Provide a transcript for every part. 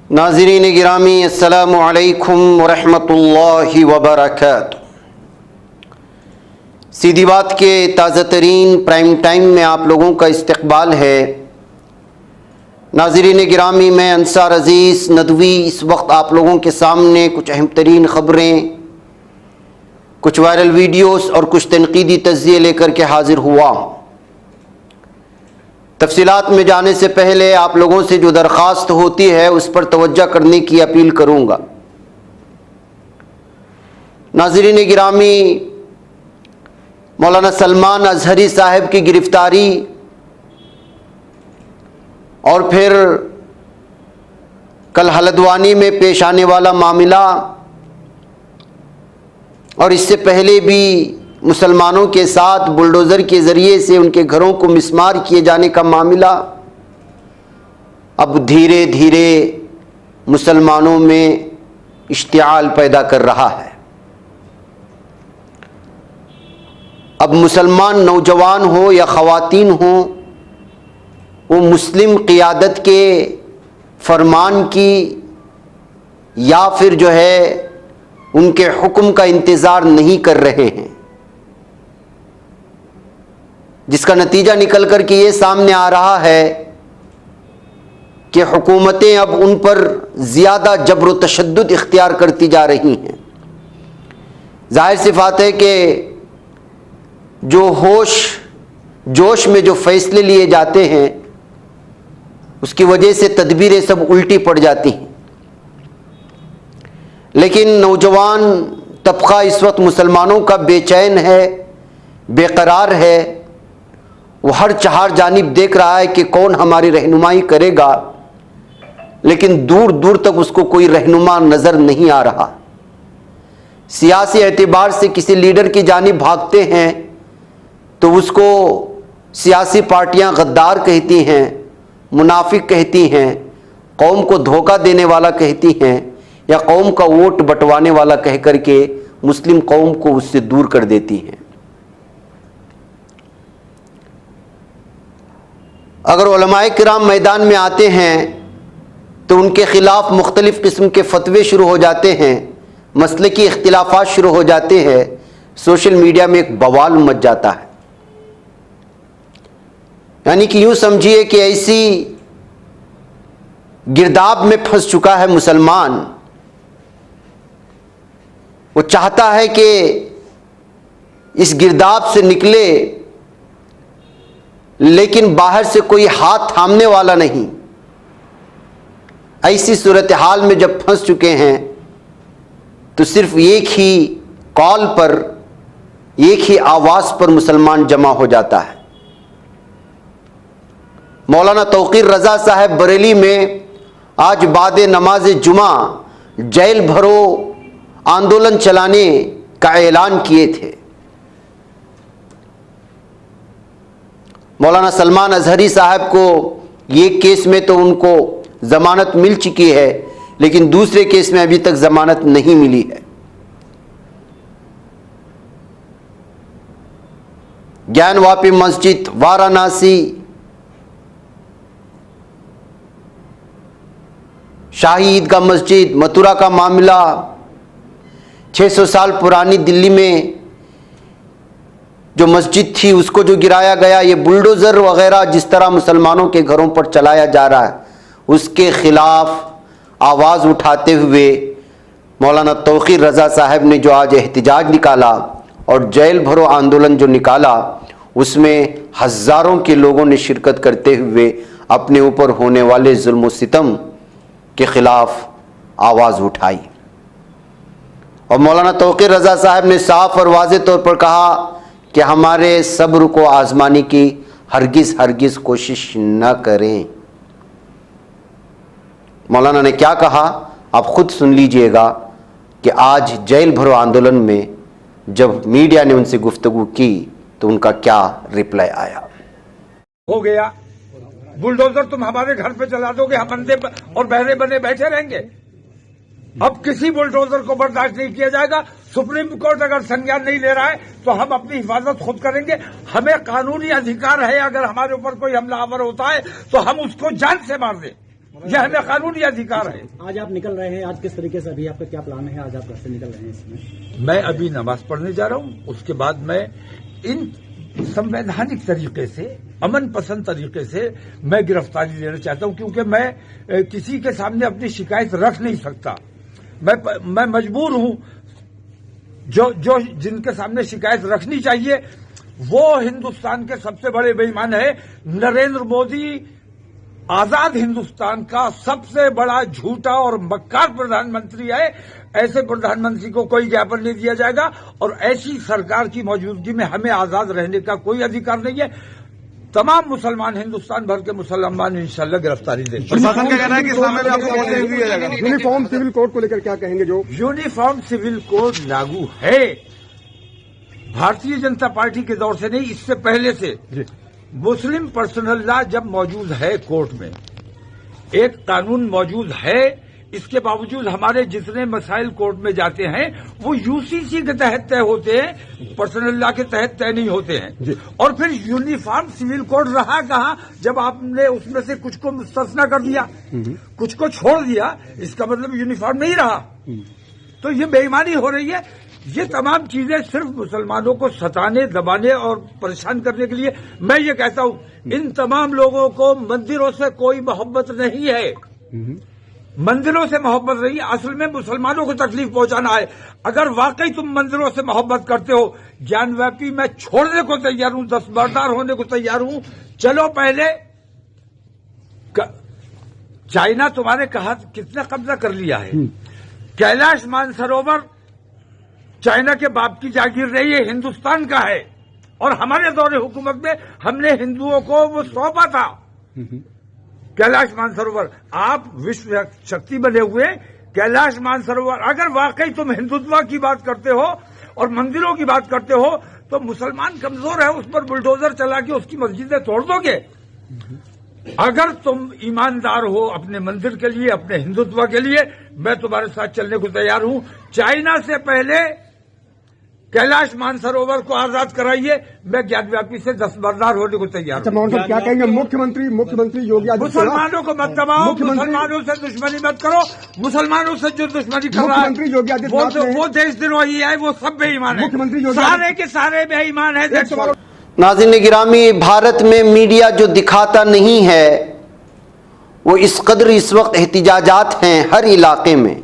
नाज़रीन गिरामी अस्सलामु अलैकुम वरहमतुल्लाहि वबरकातुहू। सीधी बात के ताज़ा तरीन प्राइम टाइम में आप लोगों का इस्तकबाल है। नाज़रीन गिरामी, मैं अंसार अज़ीज़ नदवी इस वक्त आप लोगों के सामने कुछ अहम तरीन ख़बरें, कुछ वायरल वीडियोस और कुछ तनकीदी तज़्ज़िये लेकर के हाज़िर हुआ हूँ। तफसीलात में जाने से पहले आप लोगों से जो दरख्वास्त होती है उस पर तवज्जो करने की अपील करूँगा। नाज़रीन गिरामी, मौलाना सलमान अज़हरी साहब की गिरफ़्तारी और फिर कल हल्द्वानी में पेश आने वाला मामला और इससे पहले भी मुसलमानों के साथ बुलडोज़र के ज़रिए से उनके घरों को मिस्मार किए जाने का मामला अब धीरे धीरे मुसलमानों में इश्तिआल पैदा कर रहा है। अब मुसलमान नौजवान हो या ख़वातीन हो, वो मुस्लिम क़ियादत के फरमान की या फिर जो है उनके हुक्म का इंतज़ार नहीं कर रहे हैं, जिसका नतीजा निकल कर के ये सामने आ रहा है कि हुकूमतें अब उन पर ज़्यादा जबर व तशद्दुद इख्तियार करती जा रही हैं। ज़ाहिर सी बात है कि जो जोश में जो फ़ैसले लिए जाते हैं उसकी वजह से तदबीरें सब उल्टी पड़ जाती हैं। लेकिन नौजवान तबका इस वक्त मुसलमानों का बेचैन है, बेकरार है। वो हर चार जानिब देख रहा है कि कौन हमारी रहनुमाई करेगा, लेकिन दूर दूर तक उसको कोई रहनुमा नज़र नहीं आ रहा। सियासी एतबार से किसी लीडर की जानिब भागते हैं तो उसको सियासी पार्टियां गद्दार कहती हैं, मुनाफिक कहती हैं, कौम को धोखा देने वाला कहती हैं या कौम का वोट बंटवाने वाला कह करके मुस्लिम कौम को उससे दूर कर देती हैं। अगर उलमाए किराम मैदान में आते हैं तो उनके ख़िलाफ़ मुख्तलिफ़ किस्म के फतवे शुरू हो जाते हैं, मसलकी इख्तिलाफ़ात शुरू हो जाते हैं, सोशल मीडिया में एक बवाल मच जाता है। यानी कि यूँ समझिए कि ऐसी गिरदाब में फंस चुका है मुसलमान। वो चाहता है कि इस गिरदाब से निकले, लेकिन बाहर से कोई हाथ थामने वाला नहीं। ऐसी सूरत हाल में जब फंस चुके हैं तो सिर्फ एक ही कॉल पर, एक ही आवाज़ पर मुसलमान जमा हो जाता है। मौलाना तौक़ीर रज़ा साहब बरेली में आज बाद नमाज जुमा जेल भरो आंदोलन चलाने का ऐलान किए थे। मौलाना सलमान अज़हरी साहब को ये केस में तो उनको ज़मानत मिल चुकी है, लेकिन दूसरे केस में अभी तक ज़मानत नहीं मिली है। ज्ञानवापी मस्जिद, वाराणसी, शाही ईदगाह मस्जिद, मथुरा का मामला, 600 साल पुरानी दिल्ली में जो मस्जिद थी उसको जो गिराया गया, ये बुलडोज़र वग़ैरह जिस तरह मुसलमानों के घरों पर चलाया जा रहा है, उसके ख़िलाफ़ आवाज़ उठाते हुए मौलाना तौक़ीर रज़ा साहब ने जो आज एहतिजाज निकाला और जेल भरो आंदोलन जो निकाला, उसमें हज़ारों के लोगों ने शिरकत करते हुए अपने ऊपर होने वाले जुल्म व सितम के ख़िलाफ़ आवाज़ उठाई। और मौलाना तौक़ीर रज़ा साहब ने साफ़ और वाज़ेह तौर पर कहा कि हमारे सब्र को आज़माने की हरगिज़ कोशिश न करें। मौलाना ने क्या कहा आप ख़ुद सुन लीजिएगा कि आज जेल भरो आंदोलन में जब मीडिया ने उनसे गुफ्तगू की तो उनका क्या रिप्लाई आया। हो गया बुलडोजर तुम हमारे घर पे चला दोगे, हम अंधे और बहरे बने बैठे रहेंगे। अब किसी बुलडोजर को बर्दाश्त नहीं किया जाएगा। सुप्रीम कोर्ट अगर संज्ञान नहीं ले रहा है तो हम अपनी हिफाजत खुद करेंगे। हमें कानूनी अधिकार है, अगर हमारे ऊपर कोई हमलावर होता है तो हम उसको जान से मार दें। यह हमें कानूनी अधिकार है। आज आप निकल रहे हैं, आज किस तरीके से, अभी आपका क्या प्लान है? आज आप घर से निकल रहे हैं इसमें? मैं अभी नमाज पढ़ने जा रहा हूं, उसके बाद मैं इन संवैधानिक तरीके से, अमन पसंद तरीके से मैं गिरफ्तारी लेना चाहता हूं, क्योंकि मैं किसी के सामने अपनी शिकायत रख नहीं सकता। मैं मजबूर हूं। जो जिनके सामने शिकायत रखनी चाहिए वो हिंदुस्तान के सबसे बड़े बेईमान है। नरेंद्र मोदी आजाद हिंदुस्तान का सबसे बड़ा झूठा और मक्कार प्रधानमंत्री है। ऐसे प्रधानमंत्री को कोई ज्ञापन नहीं दिया जाएगा और ऐसी सरकार की मौजूदगी में हमें आजाद रहने का कोई अधिकार नहीं है। तमाम मुसलमान, हिंदुस्तान भर के मुसलमान इंशाल्लाह गिरफ्तारी देंगे। प्रशासन क्या कहना है कि इस्लाम में आपको पहुंचने नहीं दिया जाएगा? यूनिफॉर्म सिविल कोड को लेकर क्या कहेंगे? जो यूनिफॉर्म सिविल कोड लागू है, भारतीय जनता पार्टी के दौर से नहीं, इससे पहले से। मुस्लिम पर्सनल लॉ जब मौजूद है कोर्ट में, एक कानून मौजूद है, इसके बावजूद हमारे जितने मसाइल कोर्ट में जाते हैं वो यूसीसी के तहत तय होते हैं, पर्सनल लॉ के तहत तय नहीं होते हैं। और फिर यूनिफॉर्म सिविल कोड रहा कहां जब आपने उसमें से कुछ को मुस्तस्ना कर दिया, कुछ को छोड़ दिया, इसका मतलब यूनिफॉर्म नहीं रहा। तो ये बेईमानी हो रही है। ये तमाम चीजें सिर्फ मुसलमानों को सताने, दबाने और परेशान करने के लिए। मैं ये कहता हूं, इन तमाम लोगों को मंदिरों से कोई मोहब्बत नहीं है, मंदिरों से मोहब्बत नहीं, असल में मुसलमानों को तकलीफ पहुंचाना है। अगर वाकई तुम मंदिरों से मोहब्बत करते हो, ज्ञानव्यापी मैं छोड़ने को तैयार हूं, दस्तबरदार होने को तैयार हूं। चलो पहले चाइना तुम्हारे कहा कितना कब्जा कर लिया है। कैलाश मानसरोवर चाइना के बाप की जागीर नहीं है, हिंदुस्तान का है। और हमारे दौरे हुकूमत में हमने हिंदुओं को वो सौंपा था कैलाश मानसरोवर। आप विश्व शक्ति बने हुए कैलाश मानसरोवर, अगर वाकई तुम हिंदुत्व की बात करते हो और मंदिरों की बात करते हो तो मुसलमान कमजोर है, उस पर बुलडोजर चला के उसकी मस्जिदें तोड़ दोगे। अगर तुम ईमानदार हो अपने मंदिर के लिए, अपने हिंदुत्व के लिए, मैं तुम्हारे साथ चलने को तैयार हूं। चाइना से पहले कैलाश मानसरोवर को आजाद कराइए, मैं ज्ञानव्यापी से दस्तबरदार होने को तैयार हूं। मोहन साहब क्या कहेंगे? मुख्यमंत्री योगी आदित्यनाथ, मुसलमानों को मत दबाओ, मुसलमानों से दुश्मनी मत करो। मुसलमानों से जो दुश्मनी कर रहा मुख्यमंत्री योगी आदित्यनाथ वो देशद्रोही है, वो सब बेईमान है, मुख्यमंत्री योगी सारे के सारे बेईमान है। नाज़रीन गिरामी, भारत में मीडिया जो दिखाता नहीं है वो इस कदर इस वक्त एहतिजाजात हैं हर इलाके में।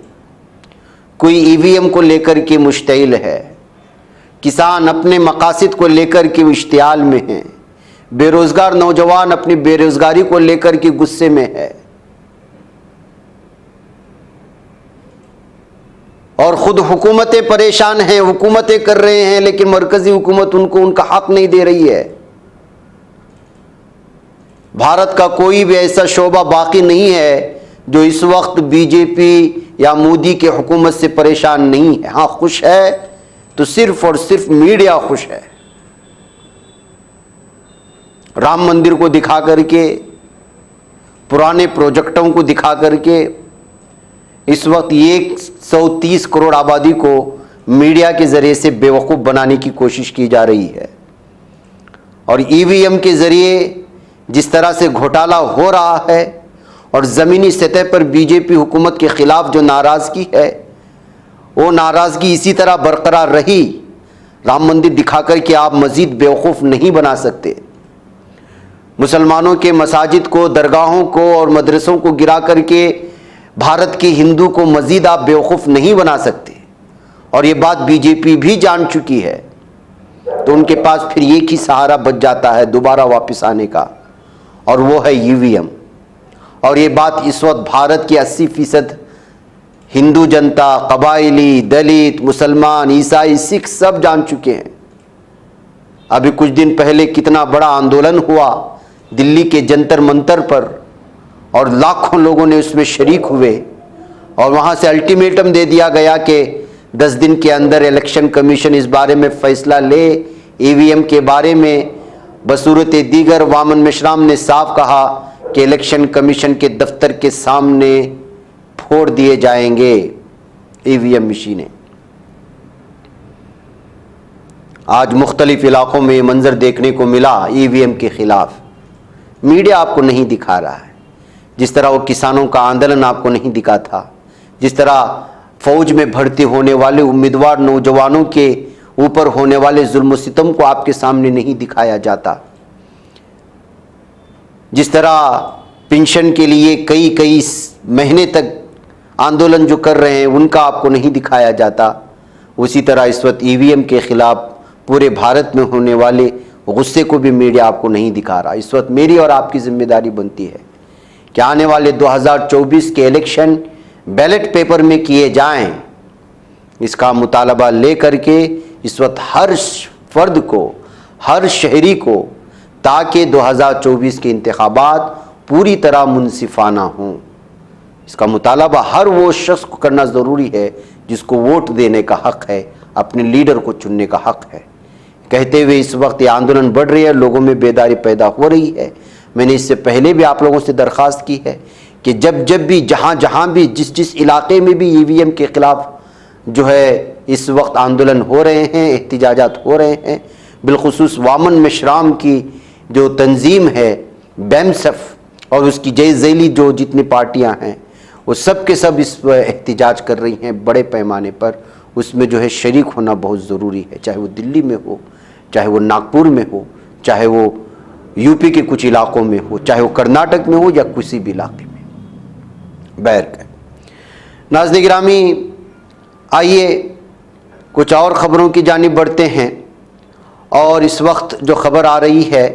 कोई ईवीएम को लेकर के मुश्तइल है, किसान अपने मकासद को लेकर के इश्तियाल में हैं, बेरोजगार नौजवान अपनी बेरोजगारी को लेकर के गुस्से में है, और खुद हुकूमतें परेशान हैं, हुकूमतें कर रहे हैं लेकिन मरकजी हुकूमत उनको उनका हक नहीं दे रही है। भारत का कोई भी ऐसा शोबा बाकी नहीं है जो इस वक्त बीजेपी या मोदी के हुकूमत से परेशान नहीं है। हाँ, खुश है तो सिर्फ और सिर्फ मीडिया खुश है। राम मंदिर को दिखा करके, पुराने प्रोजेक्टों को दिखा करके इस वक्त 130 करोड़ आबादी को मीडिया के जरिए से बेवकूफ़ बनाने की कोशिश की जा रही है। और ईवीएम के जरिए जिस तरह से घोटाला हो रहा है और ज़मीनी सतह पर बीजेपी हुकूमत के खिलाफ जो नाराज़गी है वो नाराज़गी इसी तरह बरकरार रही। राम मंदिर दिखाकर के आप मज़ीद बेवकूफ़ नहीं बना सकते। मुसलमानों के मसाजिद को, दरगाहों को और मदरसों को गिरा करके भारत के हिंदू को मज़ीद आप बेवकूफ़ नहीं बना सकते। और ये बात बीजेपी भी जान चुकी है, तो उनके पास फिर एक ही सहारा बच जाता है दोबारा वापस आने का, और वो है ईवीएम। और ये बात इस वक्त भारत की 80% हिंदू जनता, कबाइली, दलित, मुसलमान, ईसाई, सिख सब जान चुके हैं। अभी कुछ दिन पहले कितना बड़ा आंदोलन हुआ दिल्ली के जंतर मंतर पर, और लाखों लोगों ने उसमें शरीक हुए, और वहाँ से अल्टीमेटम दे दिया गया कि 10 दिन के अंदर इलेक्शन कमीशन इस बारे में फैसला ले। ईवीएम के बारे में बसूरत दीगर वामन मेश्राम ने साफ कहा कि इलेक्शन कमीशन के दफ्तर के सामने फोड़ दिए जाएंगे ईवीएम मशीनें। आज मुख्तलिफ इलाकों में मंजर देखने को मिला ईवीएम के खिलाफ। मीडिया आपको नहीं दिखा रहा है, जिस तरह वो किसानों का आंदोलन आपको नहीं दिखा था, जिस तरह फौज में भर्ती होने वाले उम्मीदवार नौजवानों के ऊपर होने वाले जुल्म सितम को आपके सामने नहीं दिखाया जाता, जिस तरह पेंशन के लिए कई कई महीने तक आंदोलन जो कर रहे हैं उनका आपको नहीं दिखाया जाता, उसी तरह इस वक्त ईवीएम के खिलाफ पूरे भारत में होने वाले गुस्से को भी मीडिया आपको नहीं दिखा रहा। इस वक्त मेरी और आपकी जिम्मेदारी बनती है कि आने वाले 2024 के इलेक्शन बैलेट पेपर में किए जाएं, इसका मुतालबा ले करके इस वक्त हर फर्द को, हर शहरी को, ताकि 2024 के इंतखाबात पूरी तरह मुनसिफाना हों, इसका मुतालबा हर वो शख्स को करना ज़रूरी है जिसको वोट देने का हक़ है, अपने लीडर को चुनने का हक़ है। कहते हुए इस वक्त ये आंदोलन बढ़ रही है, लोगों में बेदारी पैदा हो रही है। मैंने इससे पहले भी आप लोगों से दरख्वास्त की है कि जब जब भी जहाँ भी जिस इलाके में भी ईवीएम के ख़िलाफ़ जो है इस वक्त आंदोलन हो रहे हैं, एहतिजाजात हो रहे हैं, बिलखुसूस वामन मशराम की जो तंजीम है बैमसफ और उसकी जय ज़ैली जो जितनी पार्टियां हैं वो सब के सब इस पर एहतिजाज कर रही हैं बड़े पैमाने पर। उसमें जो है शरीक होना बहुत ज़रूरी है, चाहे वो दिल्ली में हो, चाहे वो नागपुर में हो, चाहे वो यूपी के कुछ इलाकों में हो, चाहे वो कर्नाटक में हो या किसी भी इलाके में। बैर नाज़रीन गिरामी, आइए कुछ और ख़बरों की जानिब बढ़ते हैं। और इस वक्त जो ख़बर आ रही है,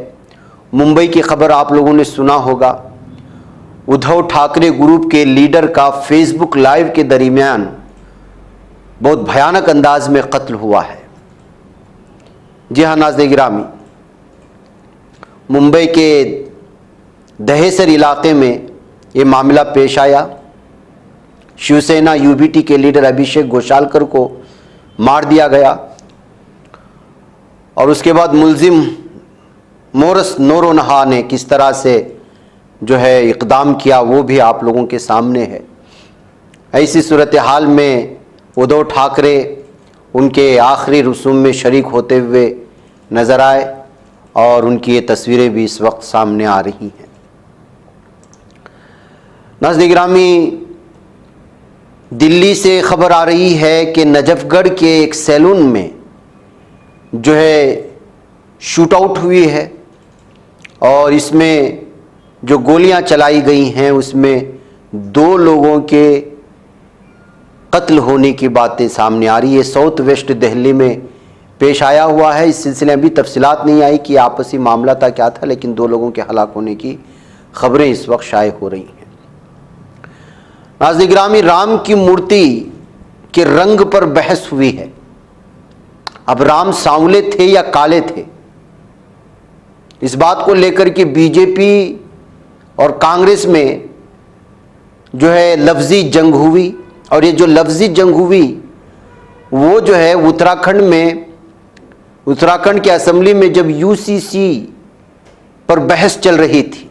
मुंबई की ख़बर आप लोगों ने सुना होगा, उद्धव ठाकरे ग्रुप के लीडर का फेसबुक लाइव के दरमियान बहुत भयानक अंदाज में कत्ल हुआ है। जी हाँ नाज़रीन गिरामी, मुंबई के दहेसर इलाके में ये मामला पेश आया। शिवसेना यूबीटी के लीडर अभिषेक घोषालकर को मार दिया गया और उसके बाद मुलजिम मोरस नोरोनहा ने किस तरह से जो है इक़दाम किया वो भी आप लोगों के सामने है। ऐसी सूरत हाल में उद्धव ठाकरे उनके आखिरी रसूम में शरीक होते हुए नज़र आए और उनकी ये तस्वीरें भी इस वक्त सामने आ रही हैं। नाज़रीन गिरामी, दिल्ली से खबर आ रही है कि नजफगढ़ के एक सैलून में जो है शूट आउट हुई है और इसमें जो गोलियां चलाई गई हैं उसमें 2 लोगों के कत्ल होने की बातें सामने आ रही है। साउथ वेस्ट दिल्ली में पेश आया हुआ है। इस सिलसिले में अभी तफसीलात नहीं आई कि आपसी मामला था क्या था, लेकिन 2 लोगों के हलाक होने की खबरें इस वक्त शाये हो रही हैं। नाज़रीन गिरामी, राम की मूर्ति के रंग पर बहस हुई है। अब राम सांवले थे या काले थे, इस बात को लेकर के बीजेपी और कांग्रेस में जो है लफ्जी जंग हुई। और ये जो लफ्जी जंग हुई वो जो है उत्तराखंड में, उत्तराखंड के असेंबली में जब यूसीसी पर बहस चल रही थी,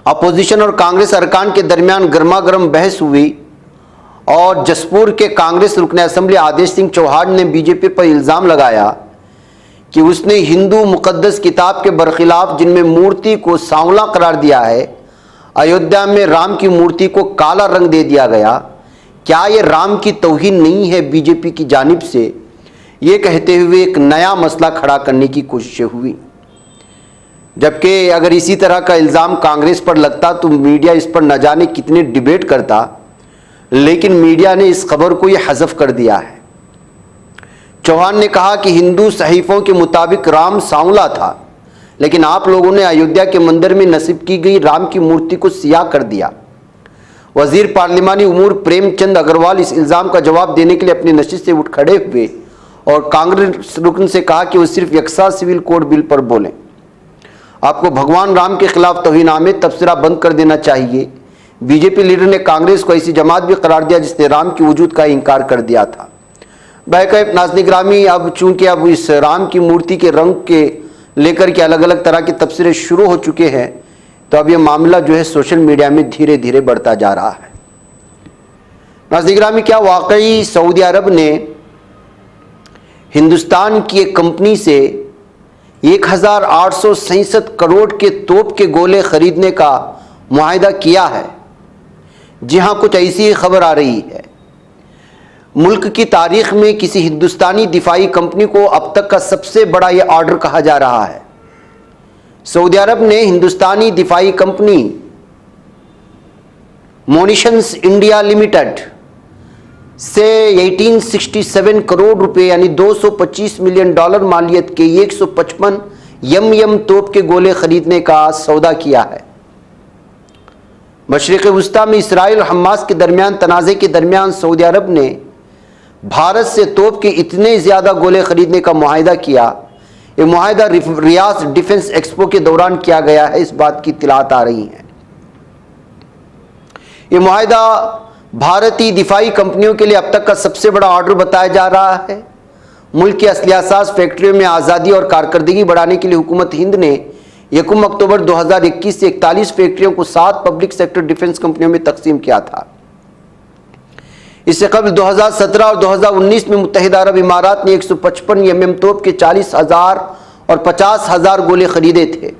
अपोजिशन और कांग्रेस अरकान के दरमियान गर्मा गर्म बहस हुई और जसपुर के कांग्रेस रुकने असेंबली आदेश सिंह चौहान ने बीजेपी पर इल्ज़ाम लगाया कि उसने हिंदू मुकद्दस किताब के बरखिलाफ जिनमें मूर्ति को सांवला करार दिया है, अयोध्या में राम की मूर्ति को काला रंग दे दिया गया, क्या ये राम की तौहीन नहीं है बीजेपी की जानिब से? ये कहते हुए एक नया मसला खड़ा करने की कोशिशें हुई। जबकि अगर इसी तरह का इल्ज़ाम कांग्रेस पर लगता तो मीडिया इस पर न जाने कितने डिबेट करता, लेकिन मीडिया ने इस खबर को यह हज़फ कर दिया है। चौहान ने कहा कि हिंदू सहीफों के मुताबिक राम सांवला था, लेकिन आप लोगों ने अयोध्या के मंदिर में नसीब की गई राम की मूर्ति को सियाह कर दिया। वजीर पार्लिमानी उमूर प्रेमचंद अग्रवाल इस इल्ज़ाम का जवाब देने के लिए अपनी नशिस्त से उठ खड़े हुए और कांग्रेस रुकन से कहा कि वो सिर्फ यकसा सिविल कोड बिल पर बोलें। आपको भगवान राम के खिलाफ तौहीन आमेज तबसरा बंद कर देना चाहिए। बीजेपी लीडर ने कांग्रेस को ऐसी जमात भी करार दिया जिसने राम के वजूद का इनकार कर दिया था। बैकअप नाज़रीन गिरामी, अब चूंकि अब इस राम की मूर्ति के रंग के लेकर के अलग अलग तरह के तबसरे शुरू हो चुके हैं, तो अब यह मामला जो है सोशल मीडिया में धीरे धीरे बढ़ता जा रहा है। नाज़रीन गिरामी, क्या वाकई सऊदी अरब ने हिंदुस्तान की एक कंपनी से 1867 करोड़ के तोप के गोले खरीदने का मुआहिदा किया है। जी हाँ, कुछ ऐसी खबर आ रही है। मुल्क की तारीख में किसी हिंदुस्तानी दिफाई कंपनी को अब तक का सबसे बड़ा यह ऑर्डर कहा जा रहा है। सऊदी अरब ने हिंदुस्तानी दिफाई कंपनी मोनिशंस इंडिया लिमिटेड से 1867 करोड़ रुपए यानी 225 मिलियन डॉलर मालियत के 155 यम तोप के गोले खरीदने का सौदा किया है। मशरिक़ वुस्ता में इसराइल और हमास के दरमियान तनाज़े के दरमियान सऊदी अरब ने भारत से तोप के इतने ज़्यादा गोले खरीदने का मुआहिदा किया। ये मुआहिदा रियाद डिफेंस एक्सपो के दौरान किया गया है, इस बात की इत्तलात आ रही हैं। ये मुआहिदा भारतीय दिफाई कंपनियों के लिए अब तक का सबसे बड़ा ऑर्डर बताया जा रहा है। मुल्क की असलिया साज फैक्ट्रियों में आज़ादी और कारकर्दगी बढ़ाने के लिए हुकूमत हिंद ने 1 अक्टूबर 2021 से 41 फैक्ट्रियों को 7 पब्लिक सेक्टर डिफेंस कंपनियों में तकसीम किया था। इससे कबल 2017 और 2019 में मुत्तहिदा अरब इमारात ने 155 mm तोप के 40,000 और 50,000 गोले खरीदे थे।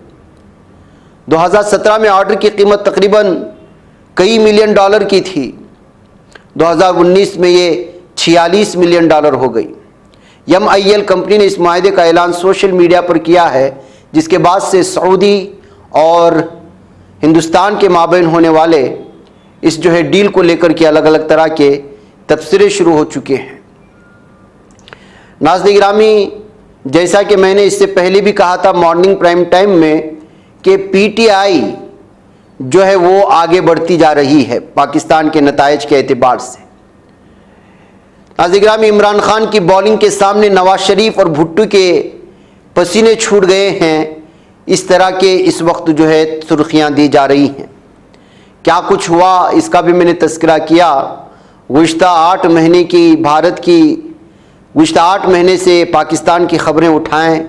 2017 में ऑर्डर की कीमत तकरीबन कई मिलियन डॉलर की थी। 2019 में ये 46 मिलियन डॉलर हो गई। MIL कंपनी ने इस मुआहिदे का ऐलान सोशल मीडिया पर किया है, जिसके बाद से सऊदी और हिंदुस्तान के माबैन होने वाले इस डील को लेकर के अलग अलग तरह के तबसरे शुरू हो चुके हैं। नाज़रीन गिरामी, जैसा कि मैंने इससे पहले भी कहा था मॉर्निंग प्राइम टाइम में कि PTI वो आगे बढ़ती जा रही है पाकिस्तान के नताइज के एतबार से। नाज़रीन गिरामी, इमरान खान की बॉलिंग के सामने नवाज शरीफ और भुट्टो के पसीने छूट गए हैं, इस तरह के इस वक्त सुर्खियाँ दी जा रही हैं। क्या कुछ हुआ इसका भी मैंने तज़किरा किया। गुज़िश्ता 8 महीने की भारत की गुज़िश्ता 8 महीने से पाकिस्तान की ख़बरें उठाएं,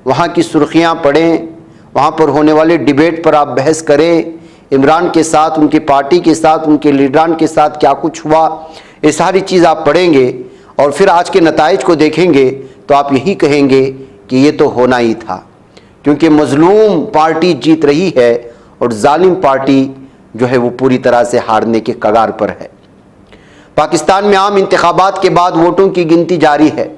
वहाँ की सुर्खियाँ पढ़ें, वहाँ पर होने वाले डिबेट पर आप बहस करें। इमरान के साथ, उनकी पार्टी के साथ, उनके लीडरान के साथ क्या कुछ हुआ, ये सारी चीज़ आप पढ़ेंगे और फिर आज के नताइज को देखेंगे तो आप यही कहेंगे कि ये तो होना ही था, क्योंकि मज़लूम पार्टी जीत रही है और जालिम पार्टी वो पूरी तरह से हारने के कगार पर है। पाकिस्तान में आम इंतखाबात के बाद वोटों की गिनती जारी है।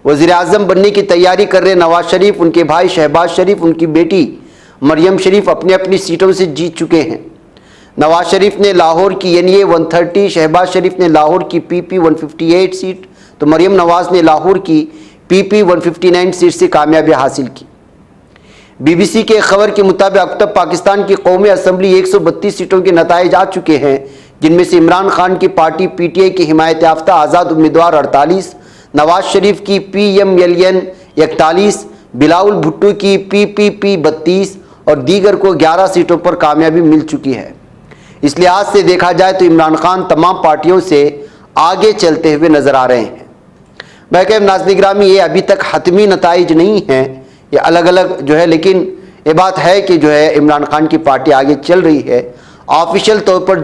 वज़ीर आज़म बनने की तैयारी कर रहे नवाज शरीफ, उनके भाई शहबाज शरीफ, उनकी बेटी मरियम शरीफ अपनी अपनी सीटों से जीत चुके हैं। नवाज शरीफ ने लाहौर की NA 130, शहबाज शरीफ ने लाहौर की PP 158 सीट, तो मरियम नवाज ने लाहौर की PP 159 सीट से कामयाबी हासिल की। BBC के खबर के मुताबिक अब तक पाकिस्तान की कौमी असम्बली 132 सीटों के नताइज आ चुके हैं, जिनमें से इमरान खान की पार्टी PTI की हिमायत याफ्ता आज़ाद उम्मीदवार 48, नवाज शरीफ की PMLN 41, बिलावल भुट्टो की PPP 32 और दीगर को 11 सीटों पर कामयाबी मिल चुकी है। इस लिहाज से देखा जाए तो इमरान खान तमाम पार्टियों से आगे चलते हुए नजर आ रहे हैं। बहरकैफ नाज़रीन गिरामी, ये अभी तक हतमी नताइज नहीं हैं, ये अलग अलग लेकिन ये बात है कि इमरान खान की पार्टी आगे चल रही है। ऑफिशियल तौर पर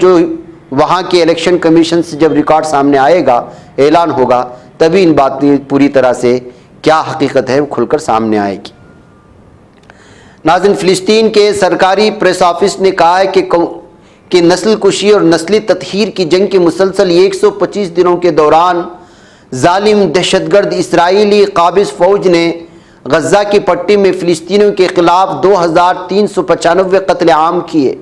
वहाँ के इलेक्शन कमीशन से जब रिकॉर्ड सामने आएगा, ऐलान होगा, तभी इन बात की पूरी तरह से क्या हकीकत है वो खुलकर सामने आएगी। नाज़रीन, फ़िलिस्तीन के सरकारी प्रेस ऑफिस ने कहा है कि नस्ल कुशी और नस्ली ततहीर की जंग के मुसलसल 125 दिनों के दौरान जालिम दहशतगर्द इसराइली काबिज़ फ़ौज ने गज़ा की पट्टी में फ़िलिस्तीनियों के ख़िलाफ़ 2395 कत्ल आम किए।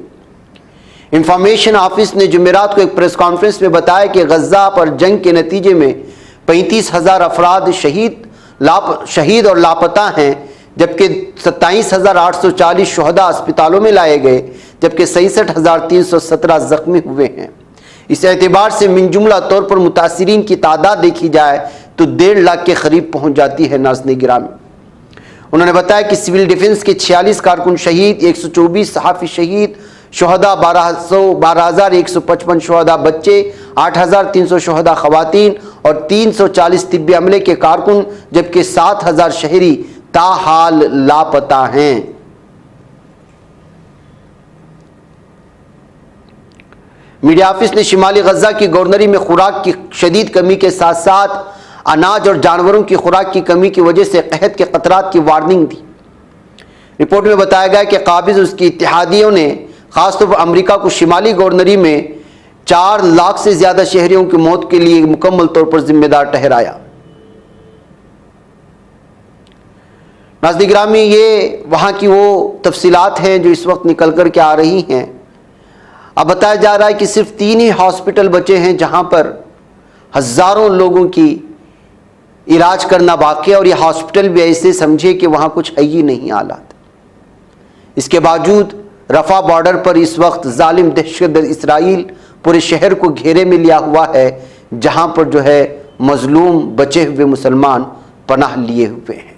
इंफॉर्मेशन ऑफिस ने जुमेरात को एक प्रेस कॉन्फ्रेंस में बताया कि गज़ा पर जंग के नतीजे में 35,000 अफराद शहीद और लापता हैं, जबकि 27,840 शुहदा अस्पतालों में लाए गए, जबकि 66,317 ज़ख्मी हुए हैं। इस एतबार से मिनजुमला तौर पर मुतासिरीन की तादाद देखी जाए तो 1.5 लाख के करीब पहुँच जाती है। नाज़रीन गिरामी, उन्होंने बताया कि सिविल डिफेंस के 46 कारकुन शहीद, 124 सहाफ़ी शहीद, शुहदा 12,155 शुहदा बच्चे, 8,300 शुहदा ख़वातीन और 340 तिब्बी अमले के कारकुन, जबकि 7,000 शहरी ताहाल लापता हैं। मीडिया ऑफिस ने शिमाली गज़ा की गवर्नरी में खुराक की शदीद कमी के साथ साथ अनाज और जानवरों की खुराक की कमी की वजह से कहत के खतरात की वार्निंग दी। रिपोर्ट में बताया गया कि काबिज उसकी इत्तेहादियों ने खासतौर पर अमेरिका को शिमाली गवर्नरी में 4 लाख से ज्यादा शहरियों की मौत के लिए मुकम्मल तौर पर जिम्मेदार ठहराया। नाज़रीन गिरामी, ये वहां की वो तफसीलात हैं जो इस वक्त निकल कर के आ रही हैं। अब बताया जा रहा है कि सिर्फ 3 ही हॉस्पिटल बचे हैं जहां पर हजारों लोगों की इलाज करना बाकी है, और ये हॉस्पिटल भी ऐसे समझे कि वहां कुछ है ही नहीं हालात। इसके बावजूद रफा बॉर्डर पर इस वक्त जालिम दहशतगर्द इसराइल पूरे शहर को घेरे में लिया हुआ है, जहां पर जो है मजलूम बचे हुए मुसलमान पनाह लिए हुए हैं।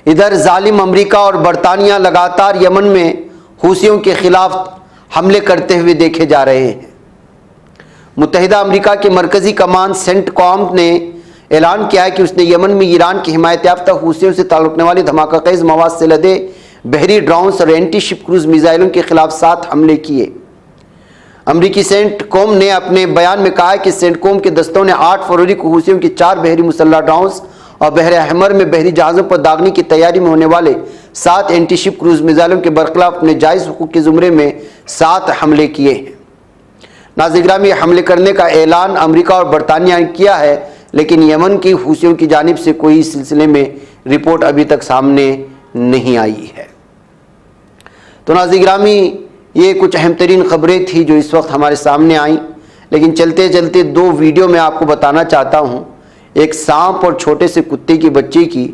इधर जालिम अमेरिका और बरतानिया लगातार यमन में हूसियों के खिलाफ हमले करते हुए देखे जा रहे हैं। मुत्तहिदा अमेरिका के मरकजी कमान सेंटकॉम ने ऐलान किया है कि उसने यमन में ईरान की हिमायत याफ्ता हूसियों से ताल्लुक रखने वाले धमाकाखेज मवाद से लदे बहरी ड्रोन्स और एंटी शिप क्रूज मिसाइलों के खिलाफ 7 हमले किए। अमरीकी सेंटकॉम ने अपने बयान में कहा है कि सेंटकॉम के दस्तों ने 8 फरवरी को हूसियों की 4 बहरी मुसल्लह ड्रोन्स और बहर अहमर में बहरी जहाज़ों पर दागने की तैयारी में होने वाले 7 एंटी शिप क्रूज मिसाइलों के बरखिलाफ अपने जायज़ हुकूक के ज़ुमरे में 7 हमले किए हैं। नाज़रीन गिरामी, हमले करने का ऐलान अमेरिका और बरतानिया ने किया है, लेकिन यमन की हूसियों की जानिब से कोई इस सिलसिले में रिपोर्ट अभी तक सामने नहीं आई है। तो नाज़रीन गिरामी, ये कुछ अहम तरीन खबरें थी जो इस वक्त हमारे सामने आई, लेकिन चलते चलते 2 वीडियो मैं आपको बताना चाहता हूँ। एक सांप और छोटे से कुत्ते की बच्चे की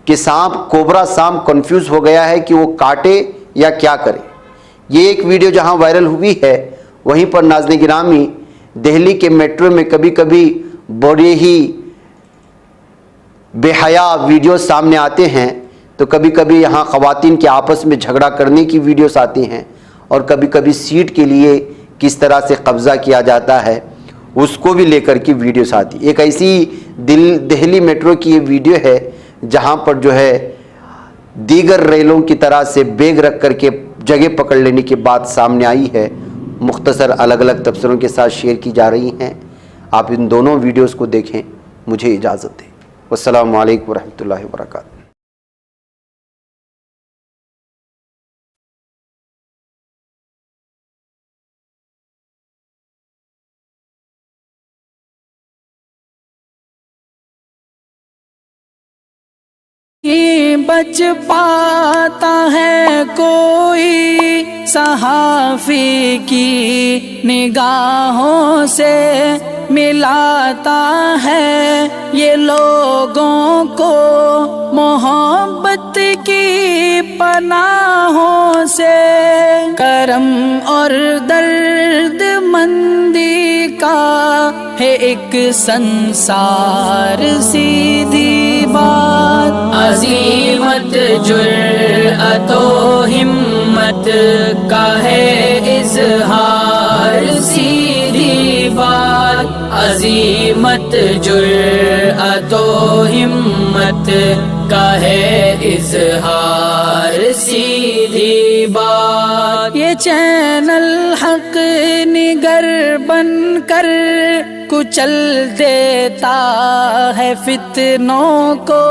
कि सांप कोबरा सांप कंफ्यूज हो गया है कि वो काटे या क्या करे। ये एक वीडियो जहां वायरल हुई है, वहीं पर नाज़रीन गिरामी दिल्ली के मेट्रो में कभी कभी बड़े ही बेहया वीडियो सामने आते हैं। तो कभी कभी यहाँ ख़वातीन के आपस में झगड़ा करने की वीडियोस आती हैं, और कभी कभी सीट के लिए किस तरह से कब्ज़ा किया जाता है उसको भी लेकर के वीडियोस आती। एक ऐसी दिल्ली मेट्रो की ये वीडियो है जहाँ पर जो है दीगर रेलों की तरह से बैग रख करके जगह पकड़ लेने की बात सामने आई है। मुख्तसर अलग अलग तबसरों के साथ शेयर की जा रही हैं। आप इन दोनों वीडियोस को देखें। मुझे इजाज़त दें। वस्सलामु अलैकुम वरहमतुल्लाहि वबरकातुहू। ये बच पाता है कोई सहाफ़ी की निगाहों से, मिलाता है ये लोगों को मोहब्बत की पनाहों से। करम और दर्द मंदी का है एक संसार सीधी बात। अज़ीमत जुर्अतो हिम्मत का है इज़हार सीधी बात। अज़ीमत जुर्अतो हिम्मत का है इज़हार सीधी बात। ये चैनल हक निगर बनकर कुचल देता है फितनों को।